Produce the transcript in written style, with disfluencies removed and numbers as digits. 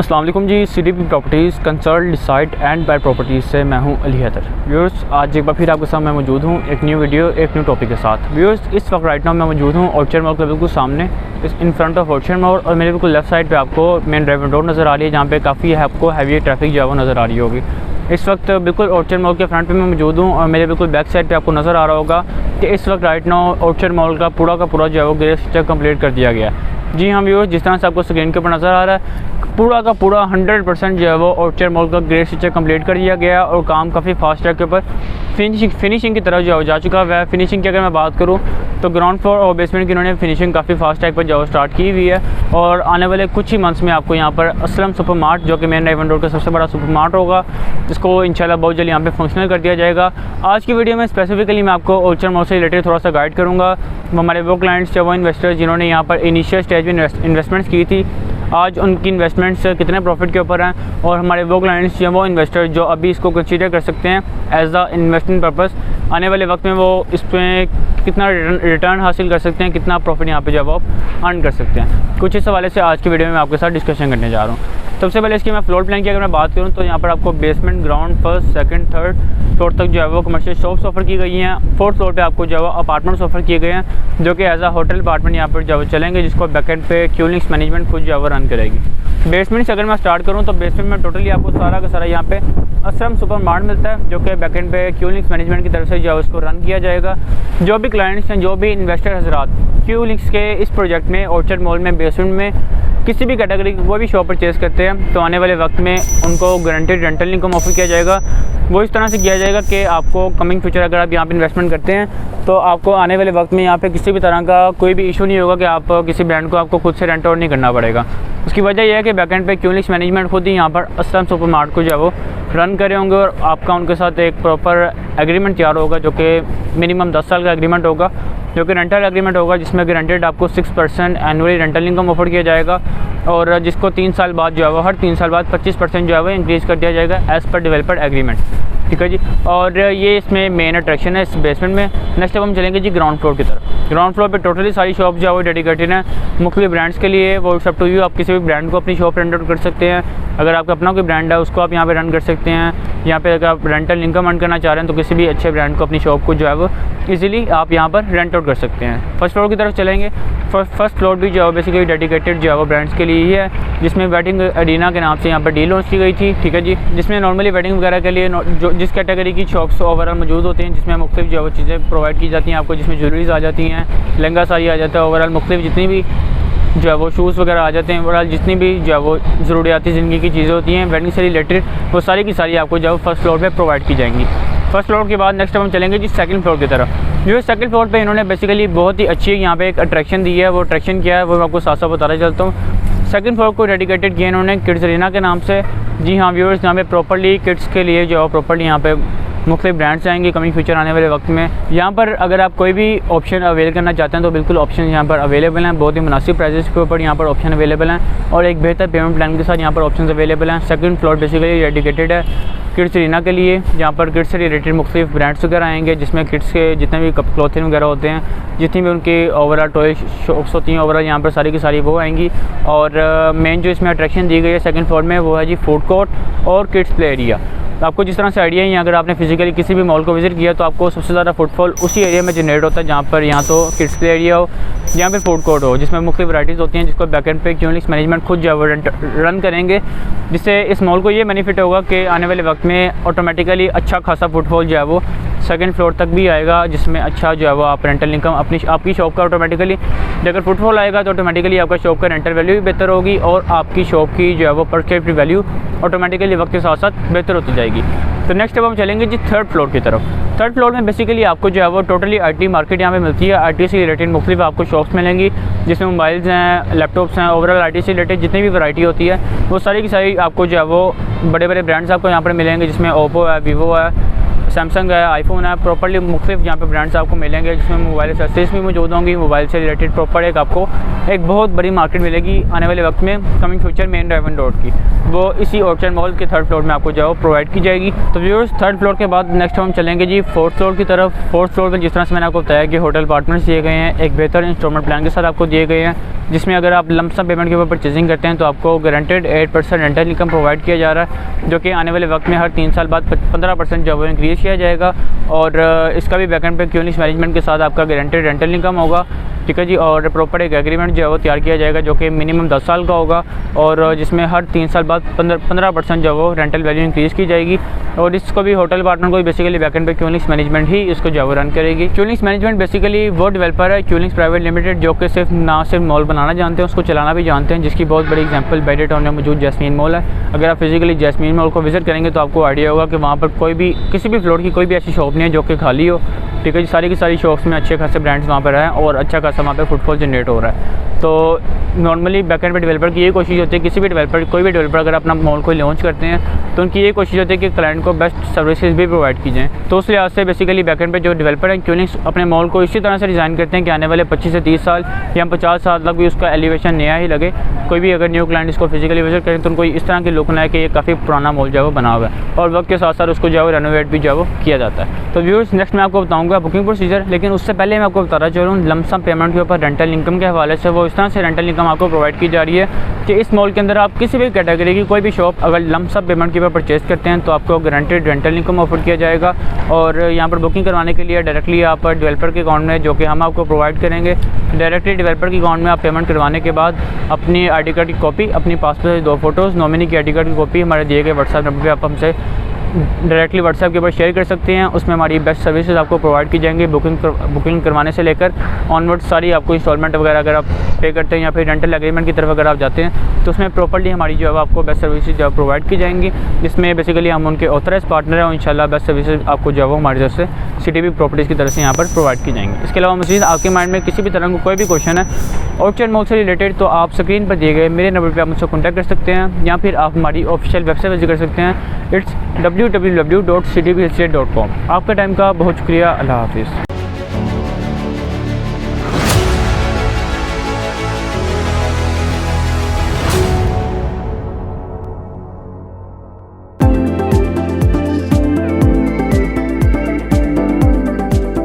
अस्सलाम वालेकुम जी। CDP properties consult decide and buy properties से मैं हूं अली हैदर। व्यूअर्स, आज एक बार फिर आपके सामने मैं मौजूद हूं एक न्यू वीडियो एक न्यू टॉपिक के साथ। व्यूअर्स, इस वक्त राइट नाउ मैं मौजूद हूं ऑर्चर्ड मॉल के बिल्कुल सामने, in front of orchard mall, और मेरे बिल्कुल लेफ्ट साइड पे आपको मेन ड्राइवर रोड नज़र आ रही है, जहाँ पे काफ़ी है आपको हैवी ट्रैफिक जो है वो नज़र आ रही होगी। इस वक्त बिल्कुल ऑर्चर्ड मॉल के फ्रंट पे मैं मौजूद हूँ और मेरे बिल्कुल बैक साइड पे आपको नज़र आ रहा होगा कि इस वक्त राइट नाउ ऑर्चर्ड मॉल का पूरा जो है वो ग्रे स्ट्रक्चर कंप्लीट कर दिया गया है। जी हाँ व्यूअर्स, जिस तरह से आपको स्क्रीन के ऊपर नज़र आ रहा है, पूरा का पूरा 100% जो है वो ऑर्चर्ड मॉल का ग्रे स्ट्रक्चर कंप्लीट कर दिया गया और काम काफ़ी फास्ट ट्रैक के ऊपर फिनिशिंग की तरफ जो है जा चुका है। फिनिशिंग की अगर मैं बात करूँ तो ग्राउंड फ्लोर और बेसमेंट की इन्होंने फिनिशिंग काफ़ी फास्ट ट्रैक पर जो स्टार्ट की हुई है, और आने वाले कुछ ही मंथ्स में आपको यहाँ पर असलम सुपर मार्ट, जो कि मेन राइवन रोड का सबसे बड़ा सुपर मार्ट होगा, जिसको इंशाल्लाह बहुत जल्द यहाँ पे फंक्शनल कर दिया जाएगा। आज की वीडियो में स्पेसिफिकली मैं आपको ऑर्चर्ड मॉल से रिलेटेड थोड़ा सा गाइड करूँगा। हमारे वो क्लाइंट्स जो वो इन्वेस्टर्स जिन्होंने यहाँ पर इनिशियल स्टेज में इन्वेस्टमेंट्स की थी, आज उनकी इन्वेस्टमेंट्स कितने प्रॉफिट के ऊपर हैं, और हमारे वो क्लाइंट्स या वो इन्वेस्टर जो अभी इसको कंसीडर कर सकते हैं एज द इन्वेस्टमेंट पर्पस, आने वाले वक्त में वो इस पर कितना रिटर्न हासिल कर सकते हैं, कितना प्रॉफिट यहाँ पे जो वो आप अर्न कर सकते हैं। कुछ इस हवाले से आज की वीडियो में मैं आपके साथ डिस्कशन करने जा रहा हूँ। सबसे पहले इसकी मैं फ्लोर प्लान की अगर मैं बात करूँ तो यहाँ पर आपको basement, ground, first, second, third floor तक जो है वो कमर्शियल शॉप्स ऑफर की गई हैं। फोर्थ फ्लोर पे आपको जो है वो अपार्टमेंट्स ऑफर किए गए हैं, जो कि एज अ होटल अपार्टमेंट यहाँ पर जो है चलेंगे, जिसको बैकएंड पे क्यूलिंग्स मैनेजमेंट खुद जो है वो रन करेगी। बेसमेंट से अगर मैं स्टार्ट करूँ तो बेसमेंट में टोटली आपको सारा का सारा यहाँ पे असलम सुपर मार्ट मिलता है, जो कि बैकएंड पे क्यूलिंग्स मैनेजमेंट की तरफ से जो है उसको रन किया जाएगा। जो भी क्लाइंट्स हैं, जो भी इन्वेस्टर हजरात क्यूलिंग्स के इस प्रोजेक्ट में ऑर्चर्ड मॉल में बेसमेंट में किसी भी कैटेगरी की कोई भी शॉप परचेज़ करते हैं तो आने वाले वक्त में उनको गारंटेड रेंटल इनकम ऑफर किया जाएगा। वो इस तरह से किया जाएगा कि आपको कमिंग फ्यूचर अगर आप यहाँ पे इन्वेस्टमेंट करते हैं तो आपको आने वाले वक्त में यहाँ पे किसी भी तरह का कोई भी इशू नहीं होगा कि आप किसी ब्रांड को आपको खुद से रेंट आउट नहीं करना पड़ेगा। उसकी वजह यह है कि बैकएंड पे क्यूलिंग्स मैनेजमेंट खुद ही यहाँ पर असलम सुपर मार्ट को जो है वो रन करे होंगे, और आपका उनके साथ एक प्रॉपर एग्रीमेंट तैयार होगा, जो कि मिनिमम 10 साल का एग्रीमेंट होगा, जो कि रेंटल एग्रीमेंट होगा, जिसमें गारंटेड आपको 6% एनुअली रेंटल इनकम ऑफर किया जाएगा, और जिसको 3 साल बाद जो है वो हर 3 साल बाद 25% जो है वो इंक्रीज़ कर दिया जाएगा एज़ पर डेवलपर एग्रीमेंट। ठीक है जी, और ये इसमें मेन अट्रैक्शन है इस बेसमेंट में। नेक्स्ट अब हम चलेंगे जी ग्राउंड फ्लोर की तरफ। ग्राउंड फ्लोर पे टोटली सारी शॉप जो है वो डेडिकेटेड हैं मुख्तलिफ ब्रांड्स के लिए। वो सब टू यू, आप किसी भी ब्रांड को अपनी शॉप रेंट आउट कर सकते हैं। अगर आपका अपना कोई ब्रांड है उसको आप यहाँ पे रन कर सकते हैं। यहाँ पे अगर आप रेंटल इनकम अर्न करना चाह रहे हैं तो किसी भी अच्छे ब्रांड को अपनी शॉप को जो है वो ईजिली आप यहाँ पर रेंट आउट कर सकते हैं। फर्स्ट फ्लोर की तरफ चलेंगे। फर्स्ट फ्लोर भी जो है बेसिकली डेडिकेटेड जो है वो ब्रांड्स के लिए ही है, जिसमें वेडिंग एरिना के नाम से यहाँ पर डील लॉन्च की गई थी। ठीक है जी, जिसमें नॉर्मली वेडिंग वगैरह के लिए जो जिस कैटेगरी की शॉप्स ओवरऑल मौजूद होते हैं, जिसमें मुख्तलिफ जो है वो चीज़ें प्रोवाइड की जाती हैं आपको, जिसमें ज्वेलरीज आ जाती हैं, लहंगा साड़ी आ जाता है, ओवरऑल मुख्तलिफ जितनी भी जो है वो शूज़ वगैरह आ जाते हैं, ओवरऑल जितनी भी जो है वो ज़रूरियाती ज़िंदगी की चीज़ें होती हैं वेडिंग से रिलेटेड, वो सारी की सारी आपको जो है फर्स्ट फ्लोर पे प्रोवाइड की जाएंगी। फर्स्ट फ्लोर के बाद नेक्स्ट हम चलेंगे जी सेकंड फ्लोर की तरफ। जो सेकंड फ्लोर पे इन्होंने बेसिकली बहुत ही अच्छी यहाँ पे एक अट्रैक्शन दी है। वो अट्रैक्शन क्या है वो मैं आपको साथ साथ बताना चलता हूँ। सेकंड फ्लोर को डेडिकेटेड किया इन्होंने किड्स एरिना के नाम से। जी हाँ व्यूअर्स, यहाँ पे प्रॉपर्ली किड्स के लिए जो है प्रॉपर्ली यहाँ पे मुख्तलिफ ब्रांड्स आएंगे कमिंग फ्यूचर आने वाले वक्त में। यहाँ पर अगर आप कोई भी ऑप्शन अवेल करना चाहते हैं तो बिल्कुल ऑप्शन यहाँ पर अवेलेबल हैं। बहुत ही मुनासिब प्राइसेस के ऊपर यहाँ पर ऑप्शन अवेलेबल हैं, और एक बेहतर पेमेंट प्लान के साथ यहाँ पर ऑप्शन अवेलेबल हैं। सेकंड फ्लोर बेसिकली डेडिकेटेड है किड्स एरिना के लिए, जहाँ पर किड्स से रिलेटेड मुख्तलिफ ब्रांड्स वगैरह आएंगे, जिसमें किड्स के जितने भी क्लॉथिंग वगैरह होते हैं, जितनी भी उनकी ओवरऑल टॉय शॉप्स होती हैं, ओवरऑल यहाँ पर सारी की सारी वो आएंगी। और मेन जो इसमें अट्रैक्शन दी गई है सेकंड फ्लोर में वो है जी फूड कोर्ट और किड्स प्ले एरिया। तो आपको जिस तरह से आइडिया है, अगर आपने फिजिकली किसी भी मॉल को विजिट किया तो आपको सबसे ज़्यादा फुटफॉल उसी एरिया में जनरेट होता है जहाँ पर यहाँ तो किड्स प्ले एरिया हो, यहाँ पे फूड कोर्ट हो, जिसमें मुख्तलिफ वैराइटीज़ होती हैं, जिसको बैकएंड पे क्यूलिंग्स मैनेजमेंट खुद जो है रन करेंगे, जिससे इस मॉल को ये बेनिफिट होगा कि आने वाले वक्त में ऑटोमेटिकली अच्छा खासा फुटफॉल जो है वो सेकंड फ्लोर तक भी आएगा, जिसमें अच्छा जो है वो आप रेंटल इनकम आपकी शॉप का ऑटोमेटिकली अगर फुटफॉल आएगा तो ऑटोमेटिकली आपका शॉप का रेंटल वैल्यू भी बेहतर होगी, और आपकी शॉप की जो है वो पर स्क्वायर फीट वैल्यू ऑटोमेटिकली वक्त के साथ साथ बेहतर होती जाएगी। तो नेक्स्ट अब हम चलेंगे जी थर्ड फ्लोर की तरफ। थर्ड फ्लोर में बेसिकली आपको जो है वो टोटली IT मार्केट यहाँ पे मिलती है। IT से रिलेटेड मुख्तलिफ आपको शॉप्स मिलेंगी, जिसमें मोबाइल्स हैं, लैपटॉप्स हैं, ओवरऑल IT से रिलेटेड जितनी भी वैरायटी होती है वो सारी की सारी आपको जो है वो बड़े बड़े ब्रांड्स आपको यहाँ पर मिलेंगे, जिसमें ओप्पो है, वीवो है, सैमसंग है, आईफोन है, प्रॉपर्ली मुख्तलिफ यहाँ पे ब्रांड्स आपको मिलेंगे, जिसमें मोबाइल एक्सेसरीज भी मौजूद होंगी। मोबाइल से रिलेटेड प्रॉपर आपको एक बहुत बड़ी मार्केट मिलेगी आने वाले वक्त में, coming future main driven road की, वो इसी ऑर्चर्ड मॉल के 3rd फ्लोर में आपको जो प्रोवाइड की जाएगी। तो व्यूअर्स 3rd फ्लोर के बाद नेक्स्ट हम चलेंगे जी 4th फ्लोर की तरफ। 4th फ्लोर पर जिस तरह से मैंने आपको बताया कि होटल अपार्टमेंट्स दिए गए हैं, एक बेहतर इंस्टॉलमेंट प्लान के साथ आपको दिए गए हैं, जिसमें अगर आप लमसम पेमेंट के ऊपर परचेजिंग करते हैं तो आपको गारंटेड 8% रेंटल इनकम प्रोवाइड किया जा रहा है, जो कि आने वाले वक्त में हर 3 साल बाद 15% जो है इंक्रीज़ किया जाएगा। और इसका भी बैकेंड पे क्यूनिक्स मैनेजमेंट के साथ आपका गारंटेड रेंटल इनकम होगा, ठीक है जी। और प्रॉपर एक एग्रीमेंट जो है वो तैयार किया जाएगा, जो कि मिनिमम 10 साल का होगा, और जिसमें हर 3 साल बाद 15% जो है वो रेंटल वैल्यू इंक्रीज़ की जाएगी। और इसको भी होटल अपार्टमेंट को भी बेसिकली बैकेंड पे क्यूनिक्स मैनेजमेंट ही इसको जो है रन करेगी। क्यूनिक्स मैनेजमेंट बेसिकली वो डेवलपर है, क्यूनिक्स प्राइवेट लिमिटेड, जो कि सिर्फ मॉल बनाना जानते हैं, उसको चलाना भी जानते हैं, जिसकी बहुत बड़ी एग्जांपल बैडे टाउन में मौजूद जैस्मीन मॉल है। अगर आप फिजिकली जैस्मीन मॉल को विजिट करेंगे तो आपको आइडिया होगा कि वहाँ पर कोई भी किसी भी फ्लोर की कोई भी ऐसी शॉप नहीं है जो कि खाली हो, ठीक है जी। सारी की सारी शॉप्स में अच्छे खासे ब्रांड्स वहाँ पर हैं और अच्छा खासा वहाँ पर फुटफॉल जनरेट हो रहा है। तो नॉर्मली बैकएंड पे डेवलपर की ये कोशिश होती है, किसी भी डेवलपर कोई भी डेवलपर अगर अपना मॉल को लॉन्च करते हैं तो उनकी ये कोशिश होती है कि क्लाइंट को बेस्ट सर्विसेज भी प्रोवाइड की जाएँ। तो उस लिहाज से बेसिकली बैकएंड पे जो डेवलपर हैं क्यूनिक्स अपने मॉल को इसी तरह से डिज़ाइन करते हैं कि आने वाले 25 से 30 साल या 50 साल तक भी उसका एलिवेशन नया ही लगे। कोई भी अगर न्यू क्लाइंट इसको फिजिकली विजिट करें तो उनको इस तरह की लुक ना है कि ये काफ़ी पुराना मॉल जो है वो बना हुआ है, और वक्त के साथ साथ उसको जो है रेनोवेट भी जो है वो किया जाता है। तो व्यूअर्स नेक्स्ट मैं आपको बताऊँगा बुकिंग प्रोसीजर, लेकिन उससे पहले मैं आपको बताना चाह रहा हूँ लमसम पेमेंट के ऊपर रेंटल इनकम के हवाले से। वो इस तरह से रेंटल इनकम आपको प्रोवाइड की जा रही है कि इस मॉल के अंदर आप किसी भी कैटेगरी की कोई भी शॉप अगर लमसम पेमेंट के ऊपर परचेज़ करते हैं तो आपको गारंटेड रेंटल इनकम ऑफर किया जाएगा। और यहाँ पर बुकिंग करवाने के लिए डायरेक्टली आप डेवलपर के अकाउंट में, जो कि हम आपको प्रोवाइड करेंगे, डायरेक्टली डेवलपर के अकाउंट में आप पेमेंट करवाने के बाद अपनी ID कार्ड की कॉपी, अपनी पासपोर्ट की 2 फ़ोटोज़, नॉमिनी की ID कार्ड की कॉपी हमारे दिए गए व्हाट्सएप नंबर पर आप हमसे डायरेक्टली व्हाट्सएप के ऊपर शेयर कर सकते हैं। उसमें हमारी बेस्ट सर्विसेज आपको प्रोवाइड की जाएंगी, बुकिंग करवाने से लेकर ऑनवर्ड सारी आपको इंस्टॉलमेंट वगैरह अगर आप पे करते हैं या फिर रेंटल एग्रीमेंट की तरफ अगर आप जाते हैं तो उसमें प्रॉपर्ली हमारी जो है आपको बेस्ट सर्विसेज जो प्रोवाइड की जाएंगी, जिसमें बेसिकली हम उनके ऑथराइज पार्टनर हैं और इंशाल्लाह बेस्ट सर्विसेज आपको जो है हमारी तरफ से CTB प्रॉपर्टीज़ की तरफ से यहाँ पर प्रोवाइड की जाएंगी। इसके अलावा मज़ीद आपके माइंड में किसी भी तरह का कोई भी क्वेश्चन है ऑर्चर्ड मॉल से रिलेटेड तो आप स्क्रीन पर दिए गए मेरे नंबर पर आप मुझसे कॉन्टैक्ट कर सकते हैं, या फिर आप हमारी ऑफिशियल वेबसाइट विजिट कर सकते हैं। It's www.ctbestate.com। आपका टाइम का बहुत शुक्रिया। अल्लाह हाफिज़।